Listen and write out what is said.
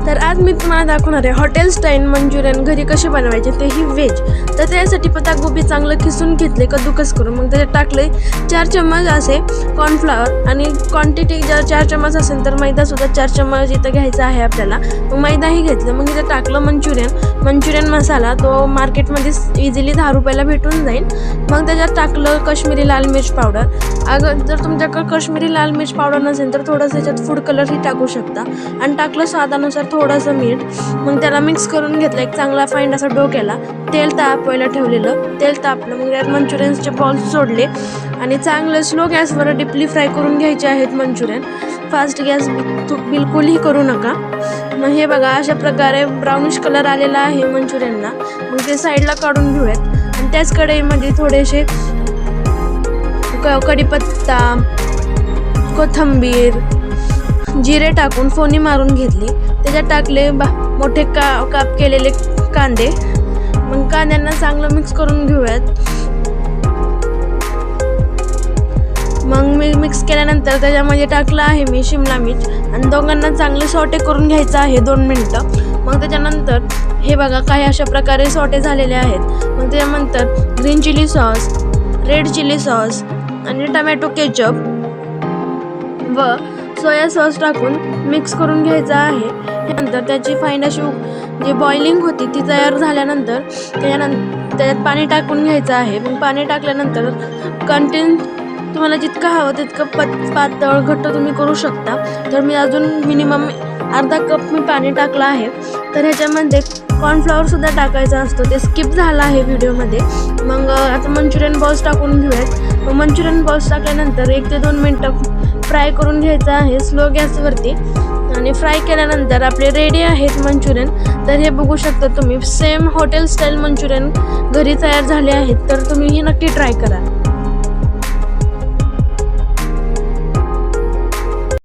तर आज मी तुम्हाला दाखवणार आहे हॉटेल स्टाईल मंचुरियन घरी कसे बनवायचे, तेही व्हेज। तर त्यासाठी पत्तागोबी चांगलं खिसून घेतले, कद्दूकस करून मग त्याच्यात टाकले 4 चम्मच असे कॉर्नफ्लॉवर आणि क्वांटिटी जर 4 चम्मच असेल तर मैदा सुद्धा 4 चम्मच इथं घ्यायचा आहे आपल्याला। मग मैदाही घेतलं, मग इथं टाकलं मंचुरियन मसाला, तो मार्केटमध्ये इझिली 10 रुपयाला भेटून जाईल। मग त्याच्यात टाकलं काश्मीरी लाल मिर्च पावडर। अगर जर तुमच्याकडे काश्मीरी लाल मिर्च पावडर नसेल तर थोडंसं त्याच्यात फूड कलरही टाकू शकता आणि टाकलं स्वादानुसार थोडंसं मीठ। मग त्याला मिक्स करून घेतलं, एक चांगला फाईंड असा डो केला, तेल तापवायला ठेवलेलं, तेल तापलं मग त्यात मंचुरियनचे बॉल्स सोडले आणि चांगलं स्लो गॅसवर डीपली फ्राय करून घ्यायचे आहेत मंचुरियन। फास्ट गॅस बिलकुलही करू नका। मग हे बघा अशा प्रकारे ब्राउनिश कलर आलेला आहे मंचुरियनला। मग ते साईडला काढून घेऊयात आणि त्याच कढईमध्ये थोडेसे कढीपत्ता, कोथिंबीर, जिरे टाकून फोडणी मारून घेतली। त्याच्यात टाकले मोठे काप केलेले कांदे। मग कांद्यांना चांगलं मिक्स करून घेऊयात। मग मिक्स केल्यानंतर त्याच्यामध्ये टाकलं आहे मी शिमला मिर्च आणि दोघांना चांगले सॉटे करून घ्यायचं आहे 2 मिनिटं। मग त्याच्यानंतर हे बघा काही अशा प्रकारे सॉटे झालेले आहेत। मग त्याच्यानंतर green chilli sauce, red chilli sauce आणि टमॅटो केचप व सोया सॉस टाकून मिक्स करून घ्यायचं आहे। त्यानंतर त्याची फाईंड अशी जी बॉइलिंग होती ती तयार झाल्यानंतर त्याच्यात पाणी टाकून घ्यायचं आहे। मग पाणी टाकल्यानंतर कंटेंट तुम्हाला जितकं हवं तितकं पातळ घट्ट तुम्ही करू शकता। तर मी अजून मिनिमम अर्धा कप मी पाणी टाकलं आहे। तर ह्याच्यामध्ये कॉर्नफ्लॉवर सुद्धा टाकायचा असतो, ते स्किप झालं आहे व्हिडिओमध्ये। मग आता मंचुरियन बॉल्स टाकून घेऊयात। मग मंचुरियन बॉल्स टाकल्यानंतर 1 ते 2 मिनिटं फ्राय करून घ्यायचं आहे स्लो गॅसवरती आणि फ्राय केल्यानंतर आपले रेडी आहेत मंचुरियन। तर हे बघू शकता तुम्ही, सेम हॉटेल स्टाईल मंचुरियन घरी तयार झाले आहेत। तर तुम्ही हे नक्की ट्राय करा।